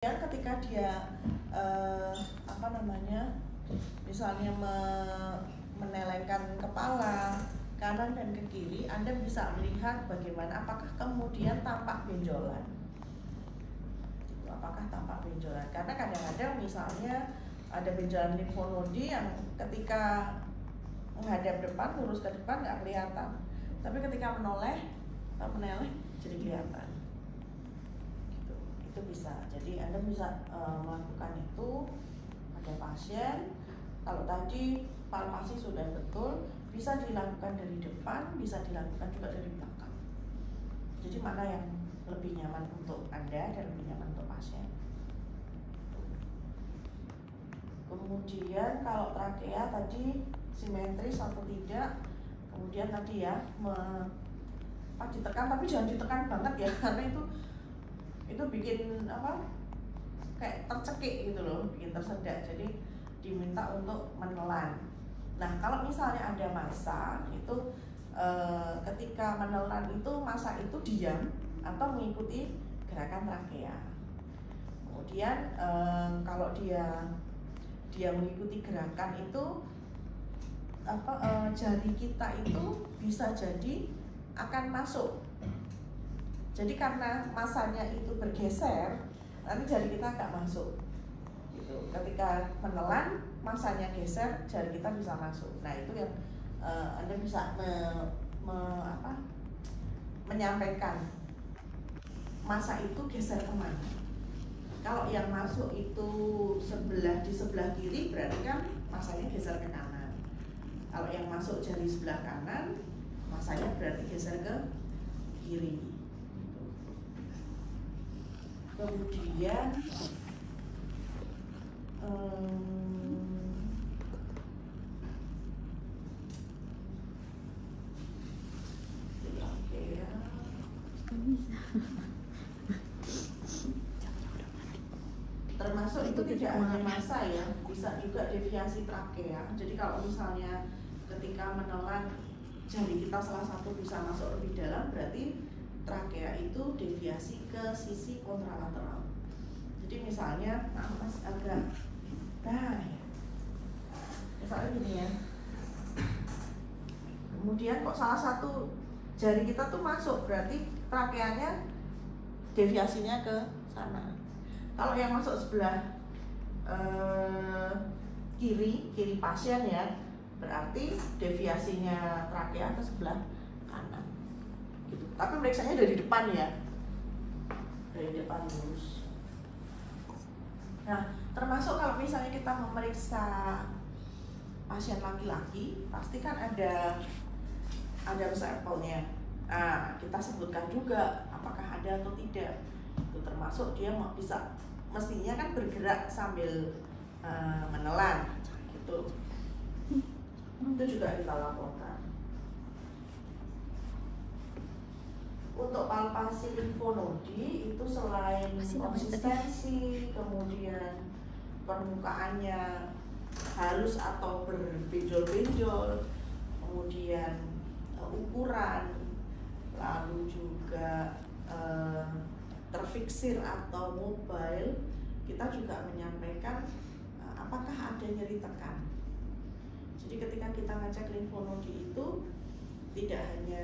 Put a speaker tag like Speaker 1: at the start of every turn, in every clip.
Speaker 1: ketika dia misalnya menelengkan kepala kanan dan ke kiri, Anda bisa melihat bagaimana apakah kemudian tampak benjolan. Apakah tampak benjolan? Karena kadang-kadang misalnya ada benjolan limfonodi yang ketika menghadap depan, lurus ke depan nggak kelihatan, tapi ketika meneleh jadi kelihatan. Itu bisa. Jadi Anda bisa melakukan itu pada pasien. Kalau tadi palpasi sudah betul, bisa dilakukan dari depan, bisa dilakukan juga dari belakang. Jadi mana yang lebih nyaman untuk Anda dan lebih nyaman untuk pasien. Kemudian kalau trakea tadi simetris atau tidak, kemudian tadi ya ditekan, tapi jangan ditekan banget ya, karena itu bikin kayak tercekik gitu loh, bikin tersedak. Jadi diminta untuk menelan. Nah kalau misalnya ada massa itu ketika menelan itu massa itu diam atau mengikuti gerakan trakea. Kemudian kalau dia mengikuti gerakan itu jari kita itu bisa jadi akan masuk. Jadi karena massanya itu bergeser, nanti jari kita agak masuk. Gitu. Ketika menelan, massanya geser, jari kita bisa masuk. Nah itu yang Anda bisa menyampaikan massa itu geser kemana. Kalau yang masuk itu di sebelah kiri, berarti kan massanya geser ke kanan. Kalau yang masuk jari sebelah kanan, massanya berarti geser ke kiri. Kemudian termasuk itu tidak hanya massa ya, bisa juga deviasi trakea. Jadi kalau misalnya ketika menelan jari kita salah satu bisa masuk lebih dalam, berarti trakea itu deviasi ke sisi kontralateral. Jadi misalnya, misalnya gini ya. Kemudian kok salah satu jari kita tuh masuk, berarti trakeanya deviasinya ke sana. Kalau yang masuk sebelah kiri pasien ya, berarti deviasinya trakea ke sebelah kanan. Gitu. Tapi periksanya dari depan ya, dari depan lurus. Nah, termasuk kalau misalnya kita memeriksa pasien laki-laki, pasti kan ada sampelnya. Nah, kita sebutkan juga apakah ada atau tidak. Itu termasuk dia mestinya kan bergerak sambil menelan, gitu. Itu juga kita laporkan. Untuk palpasi limfonodi itu selain konsistensi, kemudian permukaannya halus atau berbenjol-benjol, kemudian ukuran, lalu juga terfiksir atau mobile, kita juga menyampaikan apakah ada nyeri tekan. Jadi ketika kita ngecek limfonodi itu tidak hanya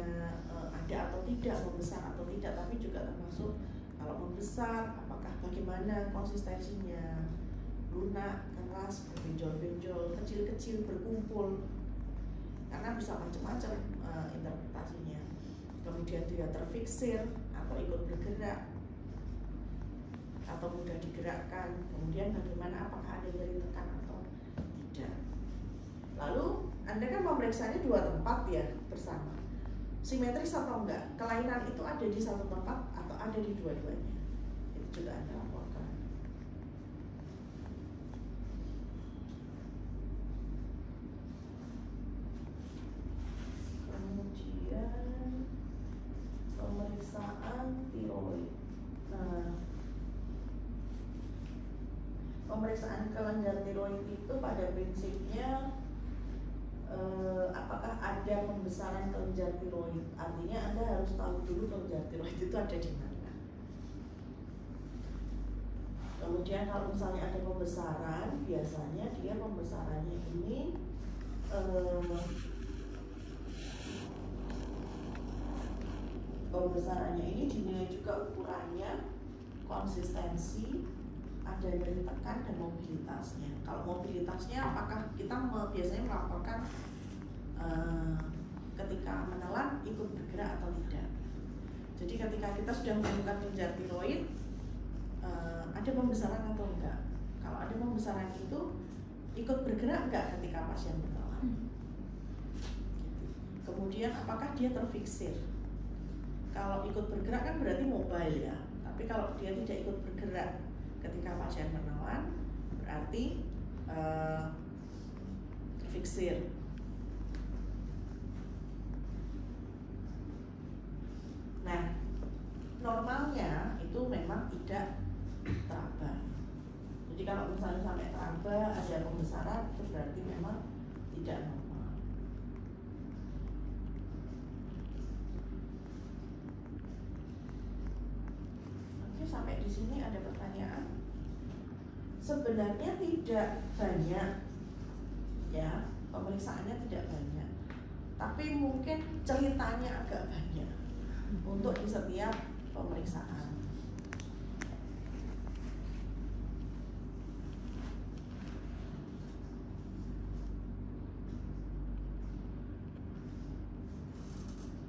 Speaker 1: ada atau tidak, membesar atau tidak, tapi juga termasuk kalau membesar, apakah bagaimana konsistensinya, lunak, keras, berbenjol-benjol, kecil-kecil, berkumpul, karena bisa macam-macam interpretasinya. Kemudian dia terfiksir atau ikut bergerak atau mudah digerakkan. Kemudian bagaimana, apakah ada nyeri tekan atau tidak. Lalu Anda kan memeriksanya dua tempat ya bersama, simetris atau enggak, kelainan itu ada di satu tempat atau ada di dua-duanya, itu juga Anda laporkan. Kemudian pemeriksaan tiroid. Nah, pemeriksaan kelenjar tiroid itu pada prinsipnya apakah ada pembesaran kelenjar tiroid. Artinya Anda harus tahu dulu kelenjar tiroid itu ada di mana. Kemudian kalau misalnya ada pembesaran, biasanya dia pembesarannya ini dinilai juga ukurannya, konsistensi, ada nyeri tekan dan mobilitasnya. Kalau mobilitasnya, apakah kita biasanya melaporkan ketika menelan ikut bergerak atau tidak. Jadi ketika kita sudah menemukan kelenjar tiroid, ada pembesaran atau enggak. Kalau ada pembesaran itu ikut bergerak enggak ketika pasien menelan. Kemudian apakah dia terfiksir. Kalau ikut bergerak kan berarti mobile ya. Tapi kalau dia tidak ikut bergerak ketika pasien menelan, berarti fiksir. Nah, normalnya itu memang tidak teraba. Jadi kalau misalnya sampai teraba ada pembesaran, itu berarti memang tidak normal. Oke, sampai di sini ada pertanyaan? Sebenarnya tidak banyak, ya, pemeriksaannya tidak banyak, tapi mungkin ceritanya agak banyak untuk di setiap pemeriksaan.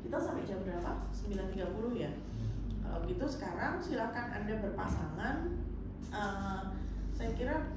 Speaker 1: Kita sampai jam berapa? 9.30 ya. Kalau gitu sekarang silakan Anda berpasangan. Saya kira